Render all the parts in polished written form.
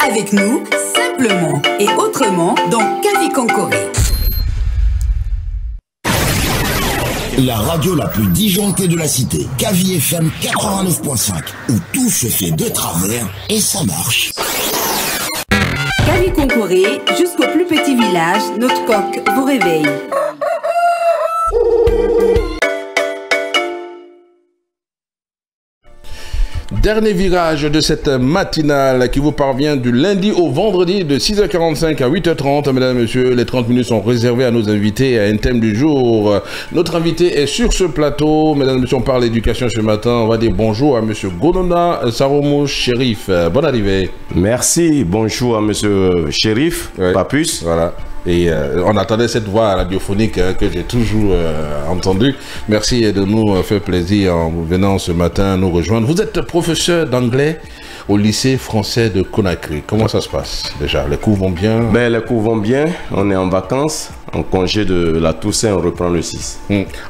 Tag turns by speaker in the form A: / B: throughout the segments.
A: avec nous, simplement et autrement, dans Kavi Konkoré.
B: La radio la plus disjonctée de la cité, Kavi FM 89.5, où tout se fait de travers et ça marche.
A: Kavi Konkoré, jusqu'au plus petit village, notre coq vous réveille.
C: Dernier virage de cette matinale qui vous parvient du lundi au vendredi de 6h45 à 8h30. Mesdames et messieurs, les 30 minutes sont réservées à nos invités et à un thème du jour. Notre invité est sur ce plateau. Mesdames et messieurs, on parle d'éducation ce matin. On va dire bonjour à monsieur Gonona Saromou Chérif. Bonne arrivée.
D: Merci. Bonjour à monsieur Chérif, ouais. Papus.
C: Voilà. Et on attendait cette voix radiophonique que j'ai toujours entendue. Merci de nous faire plaisir en venant ce matin nous rejoindre. Vous êtes professeur d'anglais au lycée français de Conakry. Comment ça se passe déjà? Les cours vont bien?
D: Ben, les cours vont bien. On est en vacances. En congé de la Toussaint, on reprend le 6.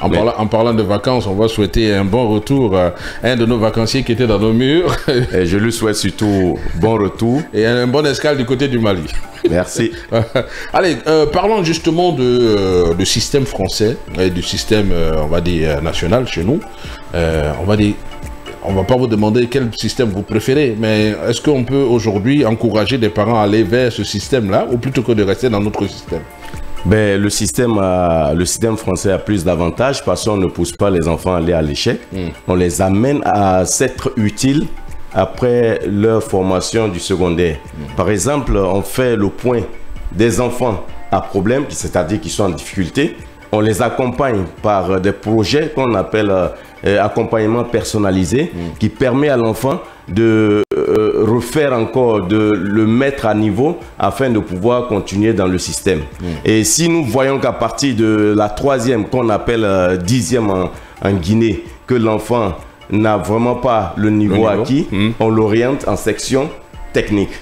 C: En parlant de vacances, on va souhaiter un bon retour à un de nos vacanciers qui était dans nos murs.
D: Et je lui souhaite surtout bon retour.
C: Et un bon escale du côté du Mali.
D: Merci.
C: Allez, parlons justement du système français et du système, on va dire, national chez nous. On va dire... On ne va pas vous demander quel système vous préférez, mais est-ce qu'on peut aujourd'hui encourager des parents à aller vers ce système-là ou plutôt que de rester dans notre système?
D: Ben, le système français a plus d'avantages parce qu'on ne pousse pas les enfants à aller à l'échec. On les amène à s'être utiles après leur formation du secondaire. Par exemple, on fait le point des enfants à problème, c'est-à-dire qui sont en difficulté. On les accompagne par des projets qu'on appelle accompagnement personnalisé, qui permet à l'enfant de refaire encore, de le mettre à niveau afin de pouvoir continuer dans le système. Et si nous voyons qu'à partir de la 3e, qu'on appelle 10e en Guinée, que l'enfant n'a vraiment pas le niveau acquis, on l'oriente en section technique.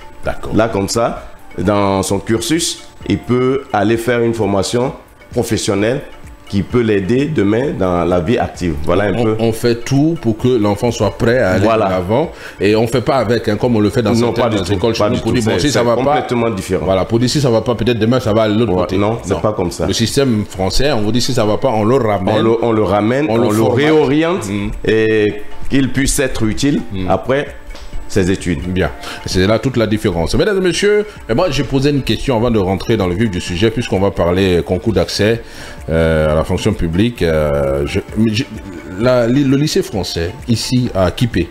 D: Là, comme ça, dans son cursus, il peut aller faire une formation professionnelle qui peut l'aider demain dans la vie active. Voilà un peu.
C: On fait tout pour que l'enfant soit prêt à aller de l'avant. Et on ne fait pas avec, hein, comme on le fait dans certaines écoles chez nous, pour dire, bon, si ça va pas...
D: C'est complètement différent.
C: Voilà, pour dire, si ça va pas, peut-être demain, ça va à l'autre côté.
D: Non, c'est pas comme ça.
C: Le système français, on vous dit, si ça va pas, on le ramène.
D: On le ramène, on le réoriente et qu'il puisse être utile après ses études.
C: Bien, c'est là toute la différence. Mesdames et messieurs, moi j'ai posé une question avant de rentrer dans le vif du sujet, puisqu'on va parler concours d'accès à la fonction publique. Le lycée français, ici à Kipé,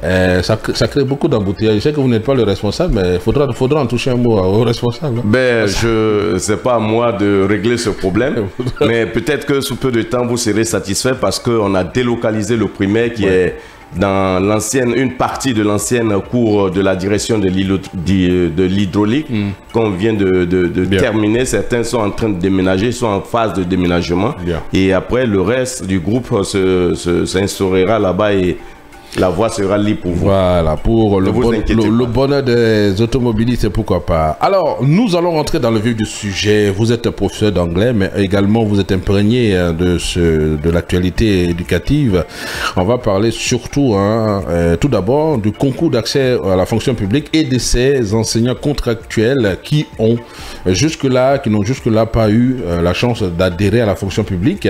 C: ça crée beaucoup d'embouteillages. Je sais que vous n'êtes pas le responsable, mais il faudra en toucher un mot au responsable.
D: Ben, c'est pas à moi de régler ce problème, mais peut-être que sous peu de temps, vous serez satisfait parce qu'on a délocalisé le primaire qui est dans une partie de l'ancienne cour de la direction de l'hydraulique qu'on vient de terminer. Certains sont en train de déménager, sont en phase de déménagement. Et après, le reste du groupe s'instaurera là-bas et la voie sera libre pour vous.
C: Voilà, pour le bonheur des automobilistes, pourquoi pas. Alors, nous allons rentrer dans le vif du sujet. Vous êtes professeur d'anglais, mais également vous êtes imprégné de l'actualité éducative. On va parler surtout, tout d'abord, du concours d'accès à la fonction publique et de ces enseignants contractuels qui n'ont jusque-là pas eu la chance d'adhérer à la fonction publique.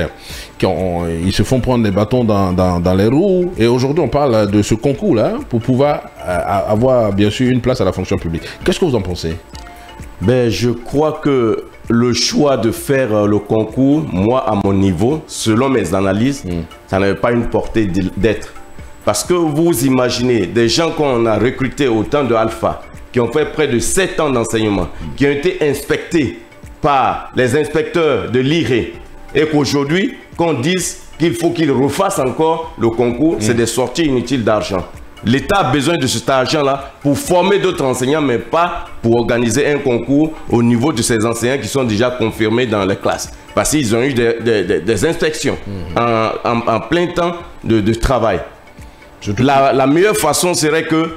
C: Ils se font prendre des bâtons dans les roues. Et aujourd'hui, on parle de ce concours-là pour pouvoir avoir bien sûr une place à la fonction publique. Qu'est-ce que vous en pensez?
D: Ben, je crois que le choix de faire le concours, moi à mon niveau, selon mes analyses, ça n'avait pas une portée d'être. Parce que vous imaginez des gens qu'on a recrutés au temps de Alpha, qui ont fait près de 7 ans d'enseignement, qui ont été inspectés par les inspecteurs de l'IRE, et qu'aujourd'hui, qu'on dise qu'il faut qu'ils refassent encore le concours, c'est des sorties inutiles d'argent. L'État a besoin de cet argent-là pour former d'autres enseignants, mais pas pour organiser un concours au niveau de ces enseignants qui sont déjà confirmés dans les classes. Parce qu'ils ont eu des inspections en plein temps de travail. La meilleure façon serait que,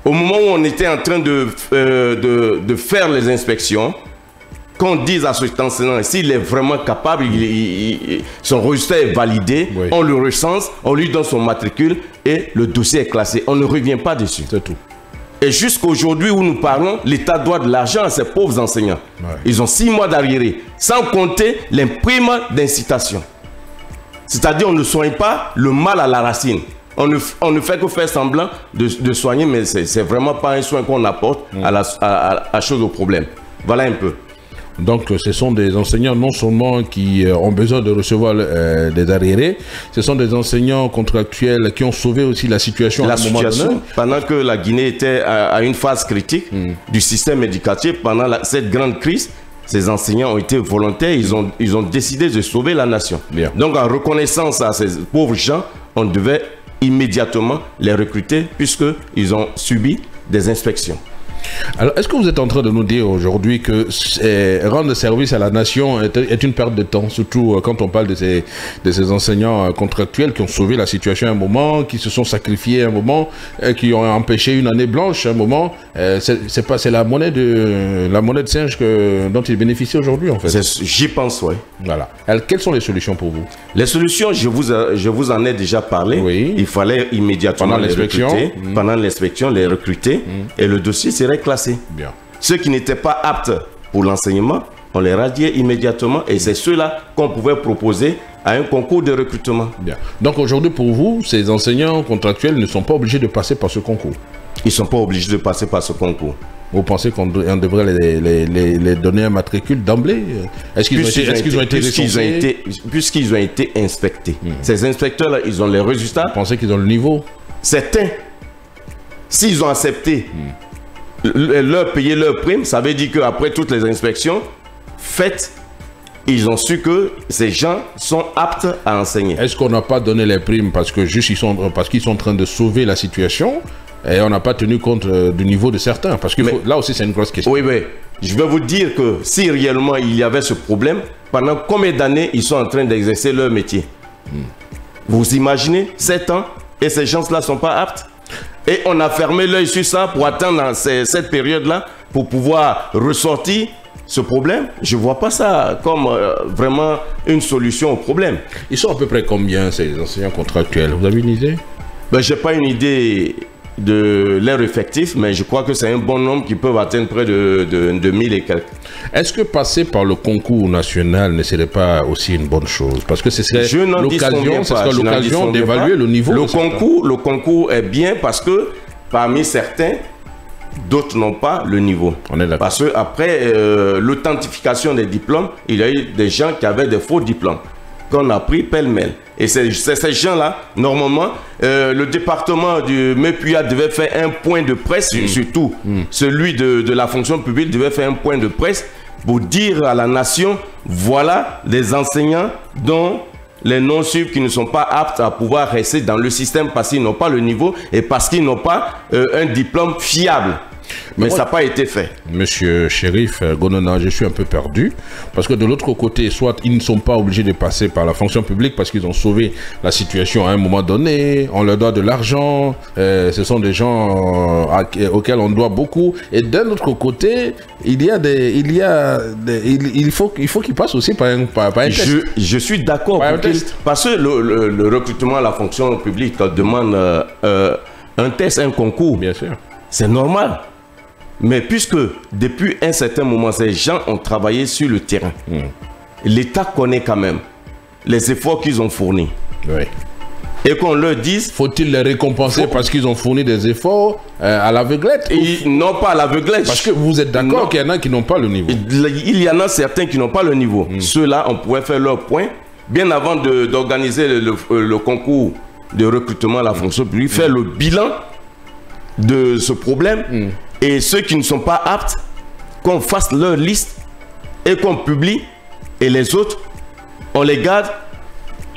D: au moment où on était en train de faire les inspections, qu'on dise à cet enseignant, s'il est vraiment capable, son résultat est validé, on le recense, on lui donne son matricule et le dossier est classé. On ne revient pas dessus.
C: C'est tout.
D: Et jusqu'aujourd'hui où nous parlons, l'État doit de l'argent à ces pauvres enseignants. Ouais. Ils ont 6 mois d'arriérés, sans compter les primes d'incitation. C'est-à-dire on ne soigne pas le mal à la racine. On ne fait que faire semblant de soigner, mais c'est vraiment pas un soin qu'on apporte à chose au problème. Voilà un peu.
C: Donc ce sont des enseignants non seulement qui ont besoin de recevoir des arriérés, ce sont des enseignants contractuels qui ont sauvé aussi la situation à un moment donné.
D: Pendant que la Guinée était à une phase critique du système éducatif, pendant cette grande crise, ces enseignants ont été volontaires, ils ont décidé de sauver la nation. Bien. Donc en reconnaissance à ces pauvres gens, on devait immédiatement les recruter puisqu'ils ont subi des inspections.
C: Alors, est-ce que vous êtes en train de nous dire aujourd'hui que rendre service à la nation est une perte de temps, surtout quand on parle de ces enseignants contractuels qui ont sauvé la situation à un moment, qui se sont sacrifiés à un moment, qui ont empêché une année blanche à un moment? C'est la monnaie de singe dont ils bénéficient aujourd'hui, en fait.
D: J'y pense, oui.
C: Voilà. Alors, quelles sont les solutions pour vous?
D: Les solutions, je vous en ai déjà parlé. Oui. Il fallait immédiatement les recruter. Pendant l'inspection, les recruter. Et le dossier serait classé. Bien. Ceux qui n'étaient pas aptes pour l'enseignement, on les radiait immédiatement et c'est ceux-là qu'on pouvait proposer à un concours de recrutement. Bien.
C: Donc aujourd'hui, pour vous, ces enseignants contractuels ne sont pas obligés de passer par ce concours?
D: Ils ne sont pas obligés de passer par ce concours.
C: Vous pensez qu'on devrait les donner un matricule d'emblée? Est-ce qu'ils ont été recensés?
D: Puisqu'ils ont été inspectés. Ces inspecteurs-là, ils ont les résultats.
C: Vous pensez qu'ils ont le niveau?
D: Certains, s'ils ont accepté leur payer leur prime, ça veut dire qu'après toutes les inspections faites, ils ont su que ces gens sont aptes à enseigner.
C: Est-ce qu'on n'a pas donné les primes parce qu'ils sont en train de sauver la situation et on n'a pas tenu compte du niveau de certains? Parce que là aussi c'est une grosse question.
D: Oui, oui. Je vais vous dire que si réellement il y avait ce problème, pendant combien d'années ils sont en train d'exercer leur métier? Vous imaginez 7 ans et ces gens-là ne sont pas aptes? Et on a fermé l'œil sur ça pour attendre cette période-là pour pouvoir ressortir ce problème. Je ne vois pas ça comme vraiment une solution au problème.
C: Ils sont à peu près combien ces enseignants contractuels? Vous avez une idée?
D: Je n'ai pas une idée de leur effectif, mais je crois que c'est un bon nombre qui peuvent atteindre près de 1000 et quelques.
C: Est-ce que passer par le concours national ne serait pas aussi une bonne chose? Parce que ce serait l'occasion d'évaluer le niveau.
D: Le concours est bien parce que parmi certains, d'autres n'ont pas le niveau.
C: On est d'accord.
D: Parce qu'après l'authentification des diplômes, il y a eu des gens qui avaient des faux diplômes qu'on a pris pêle-mêle. Et c'est ces gens-là, normalement, le département du MEPUA devait faire un point de presse, surtout celui de la fonction publique devait faire un point de presse pour dire à la nation, voilà des enseignants dont les non-suivants qui ne sont pas aptes à pouvoir rester dans le système parce qu'ils n'ont pas le niveau et parce qu'ils n'ont pas un diplôme fiable. Mais ça n'a pas été fait.
C: Monsieur Chérif Gonona, je suis un peu perdu. Parce que de l'autre côté, soit ils ne sont pas obligés de passer par la fonction publique parce qu'ils ont sauvé la situation à un moment donné, on leur doit de l'argent, ce sont des gens auxquels on doit beaucoup. Et d'un autre côté, il faut qu'ils passent aussi par un test.
D: Je suis d'accord. Parce que le recrutement à la fonction publique demande un test, un concours.
C: Bien sûr.
D: C'est normal. Mais puisque depuis un certain moment, ces gens ont travaillé sur le terrain, l'État connaît quand même les efforts qu'ils ont fournis.
C: Oui.
D: Et qu'on leur dise...
C: Faut-il les récompenser parce qu'ils ont fourni des efforts à l'aveuglette?
D: Non, pas à l'aveuglette.
C: Parce que vous êtes d'accord qu'il y en a qui n'ont pas le niveau.
D: Il y en a certains qui n'ont pas le niveau. Ceux-là, on pourrait faire leur point bien avant d'organiser le concours de recrutement à la fonction publique, faire le bilan de ce problème. Et ceux qui ne sont pas aptes, qu'on fasse leur liste et qu'on publie, et les autres, on les garde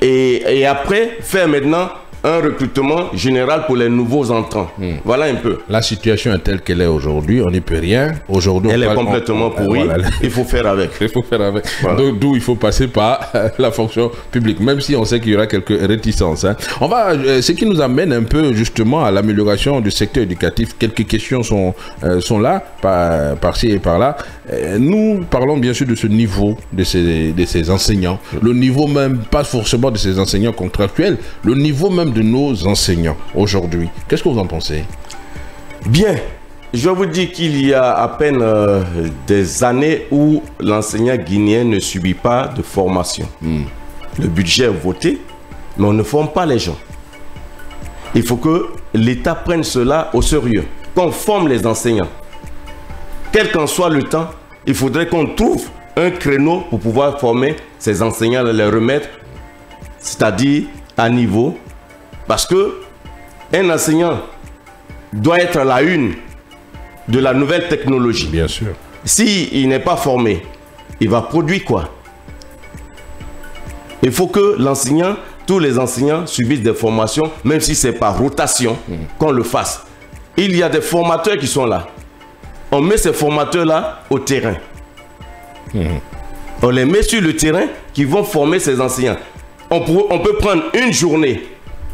D: et après faire maintenant un recrutement général pour les nouveaux entrants. Voilà un peu.
C: La situation est telle qu'elle est aujourd'hui, on n'y peut rien. Aujourd'hui,
D: elle est complètement pourrie. Voilà. Il faut faire avec.
C: Il faut faire avec. Voilà. D'où il faut passer par la fonction publique, même si on sait qu'il y aura quelques réticences. On va, ce qui nous amène un peu justement à l'amélioration du secteur éducatif. Quelques questions sont là, par-ci et par-là. Nous parlons bien sûr de ce niveau de ces enseignants. Le niveau même, pas forcément de ces enseignants contractuels, le niveau même de nos enseignants aujourd'hui. Qu'est-ce que vous en pensez?
D: Bien. je vais vous dire qu'il y a à peine des années où l'enseignant guinéen ne subit pas de formation. Le budget est voté, mais on ne forme pas les gens. Il faut que l'État prenne cela au sérieux, qu'on forme les enseignants. Quel qu'en soit le temps, il faudrait qu'on trouve un créneau pour pouvoir former ces enseignants, les remettre, c'est-à-dire à niveau. Parce que un enseignant doit être à la une de la nouvelle technologie.
C: Bien sûr.
D: S'il n'est pas formé, il va produire quoi? Il faut que l'enseignant, tous les enseignants subissent des formations, même si c'est par rotation, qu'on le fasse. Il y a des formateurs qui sont là. On met ces formateurs-là au terrain. On les met sur le terrain qui vont former ces enseignants. On peut prendre une journée,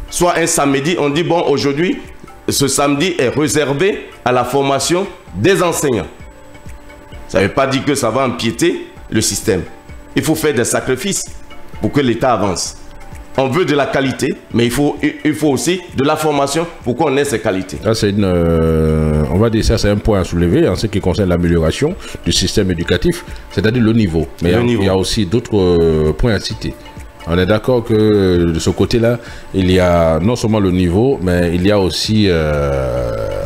D: soit un samedi, on dit bon, aujourd'hui, ce samedi est réservé à la formation des enseignants. Ça ne veut pas dire que ça va empiéter le système. Il faut faire des sacrifices pour que l'État avance. On veut de la qualité, mais il faut aussi de la formation pour qu'on ait ces qualités.
C: Là, c'est on va dire ça, c'est un point à soulever en ce qui concerne l'amélioration du système éducatif, c'est-à-dire le niveau. Mais il y a aussi d'autres points à citer. On est d'accord que de ce côté-là, il y a non seulement le niveau, mais il y a aussi,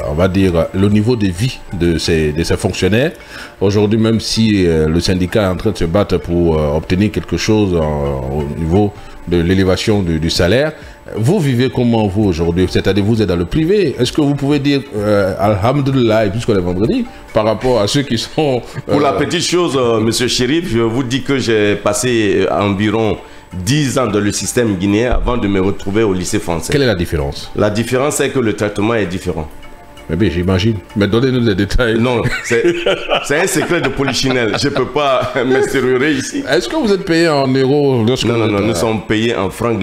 C: on va dire, le niveau de vie de ces fonctionnaires. Aujourd'hui, même si le syndicat est en train de se battre pour obtenir quelque chose au niveau de l'élévation du salaire, vous vivez comment vous aujourd'hui? C'est-à-dire vous êtes dans le privé. Est-ce que vous pouvez dire Alhamdulillah, puisqu'on est vendredi, par rapport à ceux qui sont...
D: Pour la petite chose, monsieur Chérif, je vous dis que j'ai passé environ 10 ans dans le système guinéen avant de me retrouver au lycée français.
C: Quelle est la différence?
D: La différence, c'est que le traitement est différent.
C: Mais bien, j'imagine. Mais donnez-nous des détails.
D: Non, c'est un secret de polichinelle. Je ne peux pas m'extériorer ici.
C: Est-ce que vous êtes payé en euros?
D: Non, nous sommes payés en francs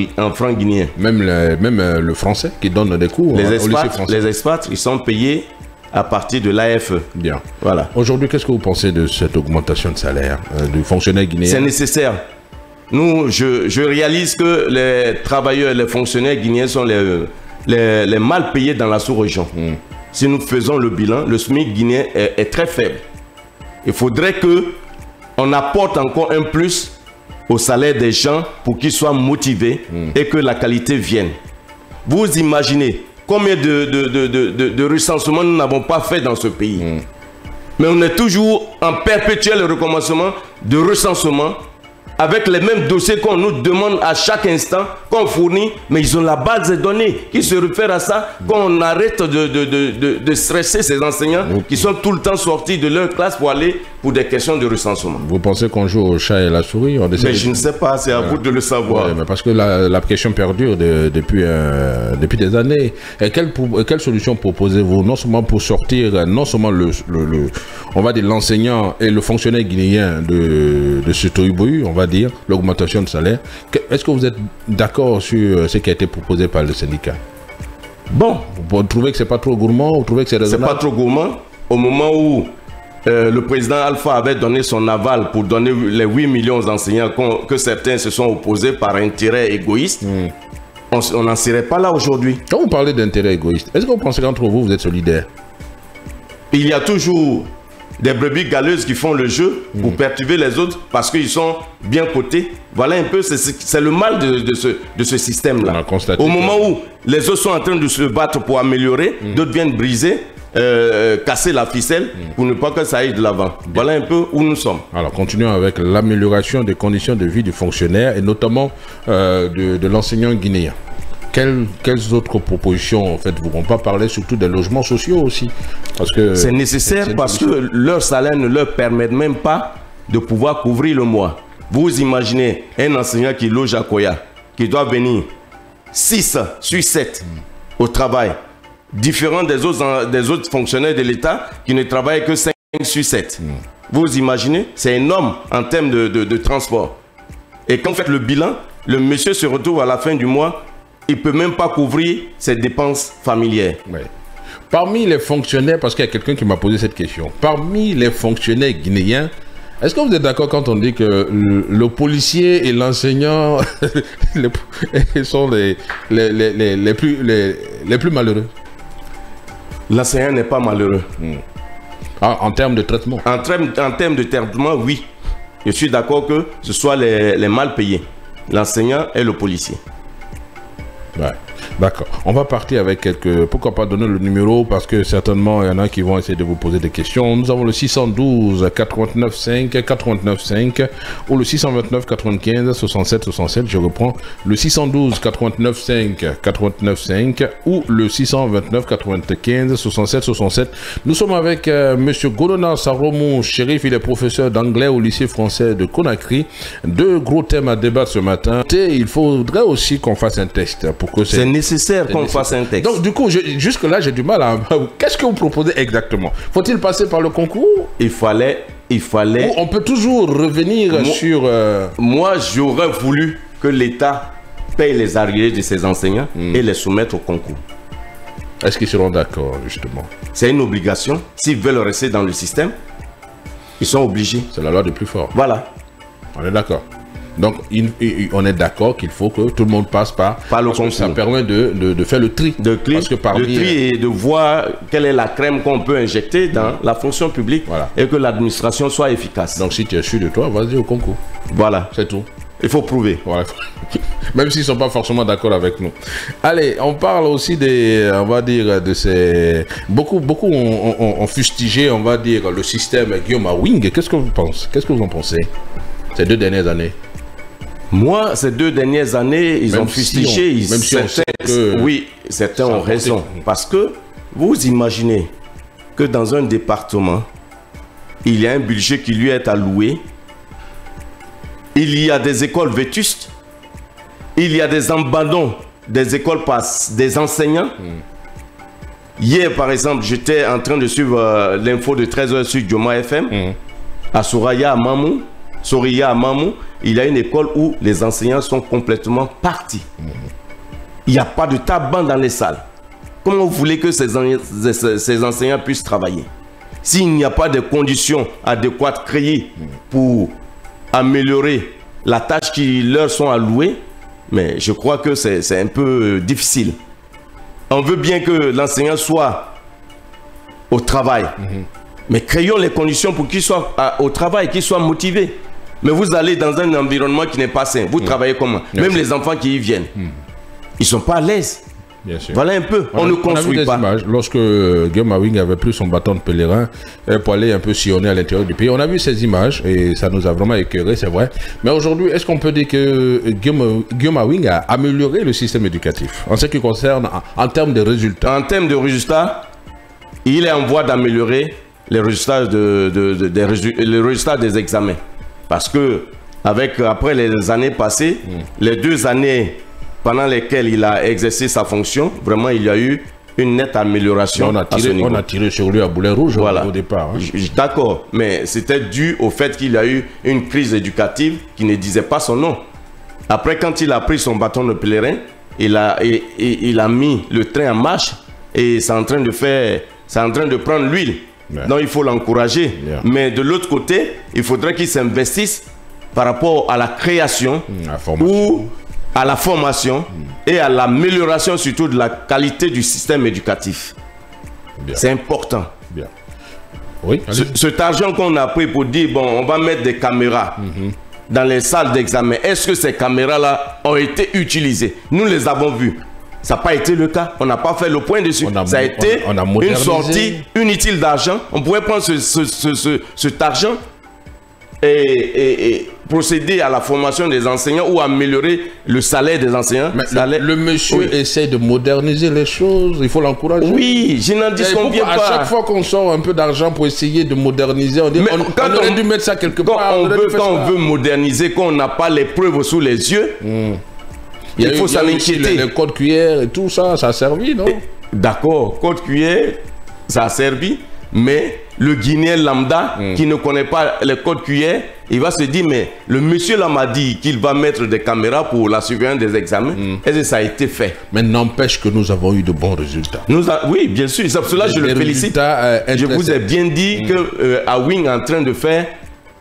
D: guinéens.
C: Même le français qui donne des cours au lycée français.
D: Les expats, ils sont payés à partir de l'AFE.
C: Bien.
D: Voilà.
C: Aujourd'hui, qu'est-ce que vous pensez de cette augmentation de salaire du fonctionnaire guinéen?
D: C'est nécessaire. Nous, je réalise que les travailleurs, les fonctionnaires guinéens sont les mal payés dans la sous-région. Si nous faisons le bilan, le SMIC guinéen est très faible. Il faudrait qu'on apporte encore un plus au salaire des gens pour qu'ils soient motivés et que la qualité vienne. Vous imaginez combien de recensements nous n'avons pas fait dans ce pays. Mais on est toujours en perpétuel recommencement de recensement avec les mêmes dossiers qu'on nous demande à chaque instant, qu'on fournit, mais ils ont la base de données qui se réfère à ça, qu'on arrête de stresser ces enseignants qui sont tout le temps sortis de leur classe pour aller pour des questions de recensement.
C: Vous pensez qu'on joue au chat et la souris?
D: Mais je ne sais pas, c'est à vous de le savoir.
C: Ouais, mais parce que la question perdure depuis des années. Et quelle solution proposez-vous, non seulement pour sortir, non seulement on va dire l'enseignant et le fonctionnaire guinéen de ce tohubohu, on va dire, l'augmentation de salaire. Est-ce que vous êtes d'accord sur ce qui a été proposé par le syndicat?
D: Bon.
C: Vous trouvez que c'est pas trop gourmand? Vous trouvez que c'est raisonnable?
D: C'est pas trop gourmand. Au moment où le président Alpha avait donné son aval pour donner les 8 millions d'enseignants que certains se sont opposés par intérêt égoïste, on n'en serait pas là aujourd'hui.
C: Quand vous parlez d'intérêt égoïste, est-ce que vous pensez qu'entre vous, vous êtes solidaires?
D: Il y a toujours des brebis galeuses qui font le jeu pour perturber les autres parce qu'ils sont bien cotés. Voilà un peu, c'est le mal de ce système-là. Au moment où les autres sont en train de se battre pour améliorer, d'autres viennent briser, casser la ficelle pour ne pas que ça aille de l'avant. Voilà un peu où nous sommes.
C: Alors, continuons avec l'amélioration des conditions de vie du fonctionnaire et notamment de l'enseignant guinéen. Quelles autres propositions faites-vous? On peut parler surtout des logements sociaux aussi.
D: C'est nécessaire parce que leur salaire ne leur permet même pas de pouvoir couvrir le mois. Vous imaginez un enseignant qui loge à Koya, qui doit venir 6 sur 7 au travail, différent des autres fonctionnaires de l'État qui ne travaillent que 5 sur 7. Vous imaginez? C'est énorme en termes de transport. Et quand vous faites le bilan, le monsieur se retrouve à la fin du mois, il ne peut même pas couvrir ses dépenses familières.
C: Oui. Parmi les fonctionnaires, parce qu'il y a quelqu'un qui m'a posé cette question, parmi les fonctionnaires guinéens, est-ce que vous êtes d'accord quand on dit que le policier et l'enseignant sont les plus malheureux?
D: L'enseignant n'est pas malheureux.
C: En termes de traitement?
D: En termes de traitement, oui. Je suis d'accord que ce soit les mal payés, l'enseignant et le policier.
C: Ouais. D'accord. On va partir avec quelques... Pourquoi pas donner le numéro, parce que certainement, il y en a qui vont essayer de vous poser des questions. Nous avons le 612 89 5 89 5 ou le 629 95 67 67. Je reprends le 612 89 5 89 5 ou le 629 95 67 67. Nous sommes avec Monsieur Golona Saromou Chérif. Il est professeur d'anglais au lycée français de Conakry. Deux gros thèmes à débattre ce matin. Et il faudrait aussi qu'on fasse un test pour que
D: c'est nécessaire qu'on fasse un texte.
C: Donc du coup, jusque-là, j'ai du mal à... Qu'est-ce que vous proposez exactement? Faut-il passer par le concours? Il fallait... Ou on peut toujours revenir sur...
D: Moi, j'aurais voulu que l'État paye les arriérés de ses enseignants et les soumettre au concours.
C: Est-ce qu'ils seront d'accord, justement?
D: C'est une obligation. S'ils veulent rester dans le système, ils sont obligés.
C: C'est la loi du plus fort.
D: Voilà.
C: On est d'accord. Donc, on est d'accord qu'il faut que tout le monde passe par le concours. Ça permet de faire le tri.
D: Parce que le tri et de voir quelle est la crème qu'on peut injecter dans la fonction publique et que l'administration soit efficace.
C: Donc, si tu es sûr de toi, vas-y au concours.
D: Voilà.
C: C'est tout.
D: Il faut prouver.
C: Voilà. Même s'ils ne sont pas forcément d'accord avec nous. Allez, on parle aussi des, on va dire, de ces... Beaucoup ont fustigé, on va dire, le système Guillaume Awing. Qu'est-ce que vous pensez? Qu'est-ce que vous en pensez ces 2 dernières années?
D: Moi, ces 2 dernières années, ils ont fustigé. Oui, certains ont raison. Parce que vous imaginez que dans un département, il y a un budget qui lui est alloué. Il y a des écoles vétustes. Il y a des abandons des écoles par des enseignants. Hier, par exemple, j'étais en train de suivre l'info de 13h sur Dioma FM. À Soraya, à Mamou. Soria à Mamou, il y a une école où les enseignants sont complètement partis. Il n'y a pas de tabac dans les salles. Comment vous voulez que ces enseignants puissent travailler? S'il n'y a pas de conditions adéquates créées pour améliorer la tâche qui leur sont allouées, mais je crois que c'est un peu difficile. On veut bien que l'enseignant soit au travail, mais créons les conditions pour qu'il soit au travail, qu'il soit motivé. Mais vous allez dans un environnement qui n'est pas sain. Vous travaillez comment? Même les enfants qui y viennent, ils ne sont pas à l'aise. Voilà un peu. On ne construit pas.
C: Images, lorsque Guillaume Awing avait pris son bâton de pèlerin pour aller un peu sillonner à l'intérieur du pays, on a vu ces images et ça nous a vraiment écœuré, c'est vrai. Mais aujourd'hui, est-ce qu'on peut dire que Guillaume Awing a amélioré le système éducatif en ce qui concerne en termes de résultats?
D: En termes de résultats, il est en voie d'améliorer les résultats, les résultats des examens. Parce que après les années passées, les 2 années pendant lesquelles il a exercé sa fonction, vraiment il y a eu une nette amélioration.
C: On a tiré sur lui à boulet rouge au départ.
D: D'accord, mais c'était dû au fait qu'il y a eu une crise éducative qui ne disait pas son nom. Après, quand il a pris son bâton de pèlerin, il a mis le train en marche et c'est en train de prendre l'huile. Donc il faut l'encourager. Mais de l'autre côté, il faudrait qu'il s'investisse par rapport à la création ou à la formation et à l'amélioration surtout de la qualité du système éducatif. C'est important.
C: Oui,
D: cet argent qu'on a pris pour dire, bon, on va mettre des caméras dans les salles d'examen, est-ce que ces caméras-là ont été utilisées? Nous les avons vues. Ça n'a pas été le cas. On n'a pas fait le point dessus. Ça a été une sortie inutile d'argent. On pourrait prendre cet argent et procéder à la formation des enseignants ou améliorer le salaire des enseignants.
C: Le monsieur essaie de moderniser les choses. Il faut l'encourager.
D: Oui, je n'en dis combien pas.
C: À chaque fois qu'on sort un peu d'argent pour essayer de moderniser, on dit on aurait dû mettre ça quelque part.
D: Quand on veut moderniser, quand on n'a pas les preuves sous les yeux... Il faut s'en inquiéter.
C: Le code QR et tout ça, ça a servi, non?
D: D'accord, code QR, ça a servi, mais le Guinéen lambda qui ne connaît pas le code QR, il va se dire, mais le monsieur là m'a dit qu'il va mettre des caméras pour la surveillance des examens. Est-ce que ça a été fait?
C: Mais n'empêche que nous avons eu de bons résultats.
D: Oui, bien sûr, c'est pour cela que je le félicite. Je vous ai bien dit que Awing est en train de faire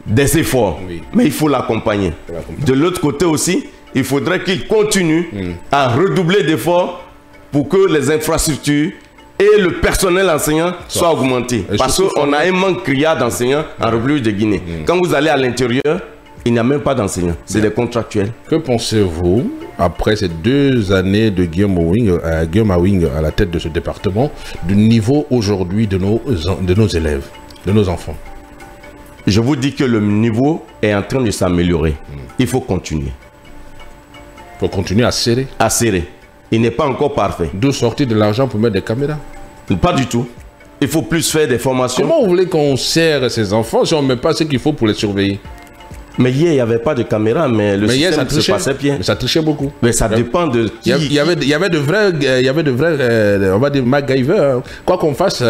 D: des efforts, mais il faut l'accompagner. De l'autre côté aussi, il faudrait qu'il continue à redoubler d'efforts pour que les infrastructures et le personnel enseignant soit augmenté. Parce qu'on a un manque criard d'enseignants en République de Guinée. Quand vous allez à l'intérieur, il n'y a même pas d'enseignants. C'est des contractuels.
C: Que pensez-vous, après ces 2 années de Guillaume Awing à la tête de ce département, du niveau aujourd'hui de nos élèves, de nos enfants?
D: Je vous dis que le niveau est en train de s'améliorer. Il faut continuer.
C: Il faut continuer à serrer.
D: À serrer. Il n'est pas encore parfait.
C: D'où sortir de l'argent pour mettre des caméras?
D: Pas du tout. Il faut plus faire des formations.
C: Comment vous voulez qu'on serre ces enfants si on ne met pas ce qu'il faut pour les surveiller?
D: Mais hier, il n'y avait pas de caméra, mais le système se passait bien.
C: Mais ça trichait beaucoup.
D: Mais ça dépend de qui.
C: Il y avait de vrais, on va dire MacGyver. Hein. Quoi qu'on fasse,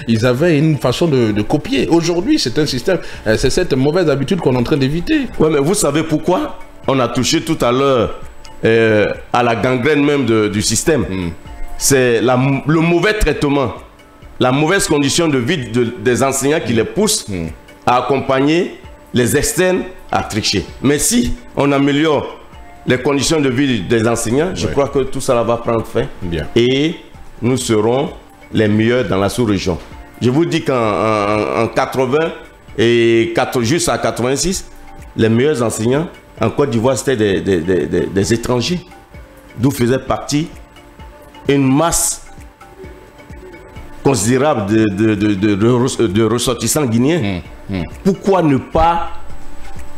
C: ils avaient une façon de copier. Aujourd'hui, c'est un système, c'est cette mauvaise habitude qu'on est en train d'éviter.
D: Oui, mais vous savez pourquoi? On a touché tout à l'heure à la gangrène même du système. C'est le mauvais traitement, la mauvaise condition de vie des enseignants qui les poussent à accompagner les externes à tricher. Mais si on améliore les conditions de vie des enseignants, je crois que tout ça va prendre fin.
C: Bien.
D: Et nous serons les meilleurs dans la sous-région. Je vous dis qu'en 80 et jusqu'à 86, les meilleurs enseignants en Côte d'Ivoire, c'était des étrangers, d'où faisait partie une masse considérable de ressortissants guinéens. Pourquoi ne pas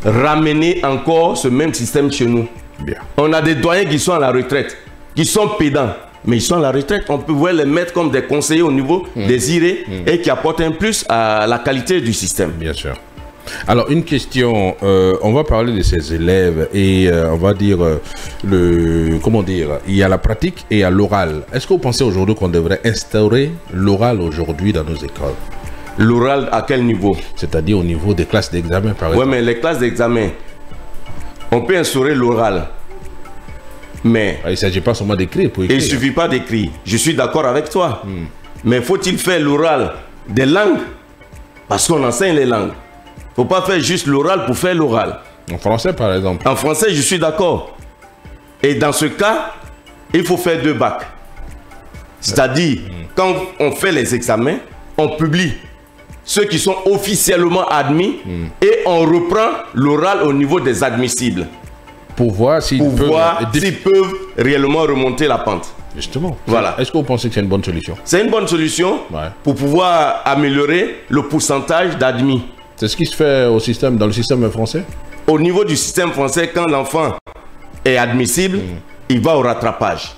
D: ramener encore ce même système chez nous?
C: Bien.
D: On a des doyens qui sont à la retraite, qui sont pédants, mais ils sont à la retraite. On peut les mettre comme des conseillers au niveau des IRE et qui apportent un plus à la qualité du système.
C: Bien sûr. Alors, une question, on va parler de ces élèves et on va dire, il y a la pratique et il y a l'oral. Est-ce que vous pensez aujourd'hui qu'on devrait instaurer l'oral aujourd'hui dans nos écoles?
D: L'oral à quel niveau?
C: C'est-à-dire au niveau des classes d'examen, par exemple.
D: Oui, mais les classes d'examen, on peut instaurer l'oral. Mais
C: il ne s'agit pas seulement d'écrire pour écrire.
D: Il ne suffit pas d'écrire. Je suis d'accord avec toi. Mais faut-il faire l'oral des langues? Parce qu'on enseigne les langues. Il ne faut pas faire juste l'oral pour faire l'oral.
C: En français, par exemple.
D: En français, je suis d'accord. Et dans ce cas, il faut faire 2 bacs. C'est-à-dire, quand on fait les examens, on publie ceux qui sont officiellement admis et on reprend l'oral au niveau des admissibles.
C: Pour voir s'ils
D: peuvent réellement remonter la pente.
C: Justement.
D: Voilà.
C: Est-ce que vous pensez que c'est une bonne solution?
D: C'est une bonne solution pour pouvoir améliorer le pourcentage d'admis.
C: C'est ce qui se fait dans le système français?
D: Au niveau du système français, quand l'enfant est admissible, il va au rattrapage.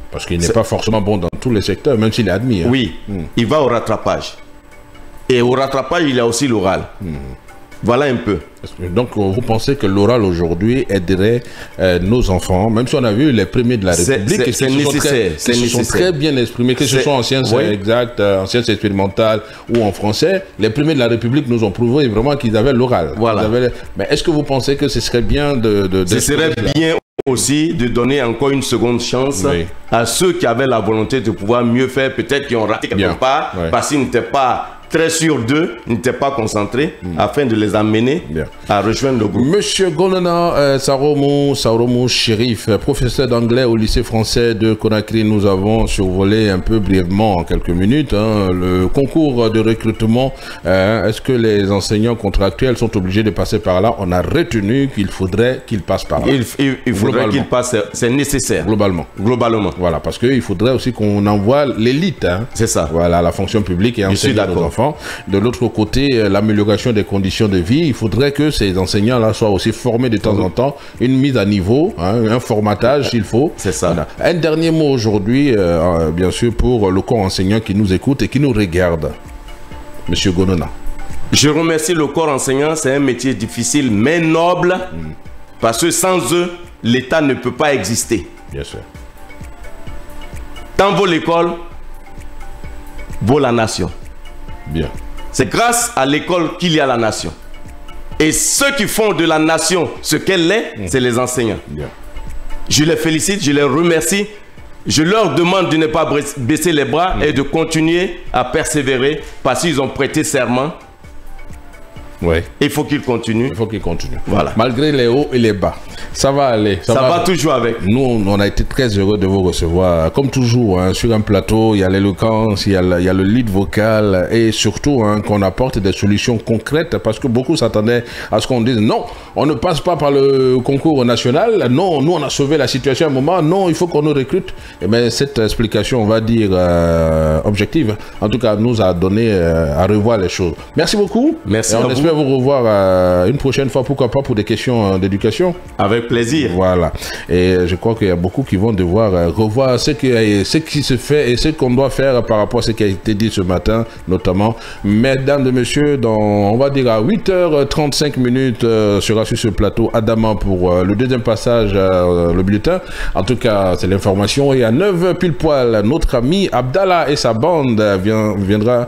C: Parce qu'il n'est pas forcément bon dans tous les secteurs, même s'il est admis. Hein.
D: Oui, il va au rattrapage. Et au rattrapage, il y a aussi l'oral. Voilà un peu.
C: Donc, vous pensez que l'oral aujourd'hui aiderait nos enfants, même si on a vu les premiers de la République,
D: c'est nécessaire.
C: Ils se sont très bien exprimés, que ce soit en sciences exactes, en sciences expérimentales ou en français. Les premiers de la République nous ont prouvé vraiment qu'ils avaient l'oral.
D: Voilà.
C: Mais est-ce que vous pensez que ce serait bien
D: ce serait bien aussi de donner encore une seconde chance à ceux qui avaient la volonté de pouvoir mieux faire, peut-être qui ont raté quelque part, parce qu'ils n'étaient pas très sûrs d'eux, n'étaient pas concentrés, afin de les amener à rejoindre le groupe.
C: Monsieur Gonana Saromou Chérif, professeur d'anglais au lycée français de Conakry, nous avons survolé un peu brièvement en quelques minutes le concours de recrutement. Est-ce que les enseignants contractuels sont obligés de passer par là? On a retenu qu'il faudrait qu'ils passent par là.
D: Il faudrait qu'ils passent, c'est nécessaire.
C: Globalement. Voilà, parce qu'il faudrait aussi qu'on envoie l'élite.
D: C'est ça.
C: Voilà, la fonction publique et enseigner nos enfants. De l'autre côté, l'amélioration des conditions de vie, il faudrait que ces enseignants-là soient aussi formés de temps en temps, une mise à niveau, un formatage s'il faut.
D: C'est ça.
C: Voilà. Un dernier mot aujourd'hui, bien sûr, pour le corps enseignant qui nous écoute et qui nous regarde. Monsieur Gonona.
D: Je remercie le corps enseignant, c'est un métier difficile mais noble, parce que sans eux, l'État ne peut pas exister.
C: Bien sûr.
D: Tant vaut l'école, vaut la nation.
C: Bien.
D: C'est grâce à l'école qu'il y a la nation. Et ceux qui font de la nation ce qu'elle est, c'est les enseignants.
C: Bien.
D: Je les félicite, je les remercie. Je leur demande de ne pas baisser les bras et de continuer à persévérer parce qu'ils ont prêté serment
C: Ouais.
D: Il faut qu'il continue.
C: Il faut qu'il continue.
D: Voilà.
C: Malgré les hauts et les bas. Ça va aller.
D: Ça va toujours avec.
C: Nous, on a été très heureux de vous recevoir. Comme toujours, hein, sur un plateau, il y a l'éloquence, il y a le lead vocal et surtout qu'on apporte des solutions concrètes parce que beaucoup s'attendaient à ce qu'on dise non, on ne passe pas par le concours national. Non, nous, on a sauvé la situation à un moment. Non, il faut qu'on nous recrute. Et bien, cette explication, on va dire, objective, en tout cas, nous a donné à revoir les choses. Merci beaucoup.
D: Merci
C: et
D: à
C: on espère vous revoir une prochaine fois, pourquoi pas, pour des questions d'éducation.
D: Avec plaisir.
C: Voilà. Et je crois qu'il y a beaucoup qui vont devoir revoir ce qui se fait et ce qu'on doit faire par rapport à ce qui a été dit ce matin, notamment. Mesdames et messieurs, on va dire à 8h35 minutes sera sur ce plateau Adama pour le deuxième passage, le bulletin. En tout cas, c'est l'information. Et à 9h pile poil, notre ami Abdallah et sa bande viendront,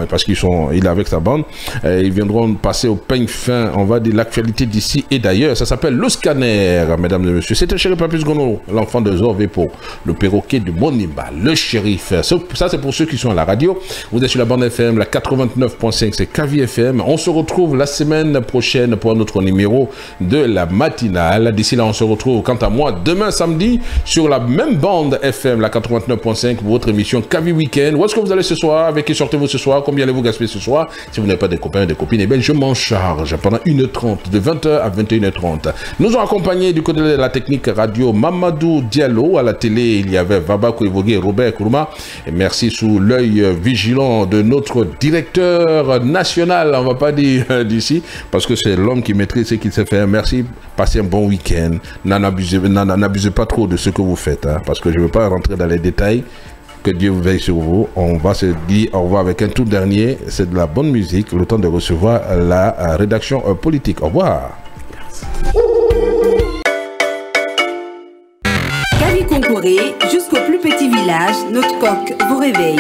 C: parce qu'il est avec sa bande. Ils viendront passer au peigne fin, on va dire, l'actualité d'ici et d'ailleurs. Ça s'appelle le scanner, mesdames et messieurs. C'était Chéri Papus Gono, l'enfant de Zorvepo, le perroquet du Monimba, le shérif. Ça, c'est pour ceux qui sont à la radio. Vous êtes sur la bande FM, la 89.5, c'est Kavi FM. On se retrouve la semaine prochaine pour un autre numéro de la matinale. D'ici là, on se retrouve, quant à moi, demain samedi, sur la même bande FM, la 89.5, pour votre émission Kavi Weekend. Où est-ce que vous allez ce soir? Avec qui sortez-vous ce soir? Combien allez-vous gaspiller ce soir? Si vous n'avez pas des copains et des copines, eh bien, je m'en charge pendant 1h30, de 20h à 21h30. Nous ont accompagnés du côté de la technique radio Mamadou Diallo. À la télé, il y avait Vaba Kouevogué et Robert Kourouma. Et merci sous l'œil vigilant de notre directeur national, on ne va pas dire d'ici, parce que c'est l'homme qui maîtrise ce qu'il sait faire. Merci, passez un bon week-end. N'abusez pas trop de ce que vous faites, parce que je ne veux pas rentrer dans les détails. Que Dieu vous veille sur vous. On va se dire au revoir avec un tout dernier. C'est de la bonne musique. Le temps de recevoir la rédaction politique. Au revoir.
A: Kavi Konkoré, jusqu'au plus petit village, notre coq vous réveille.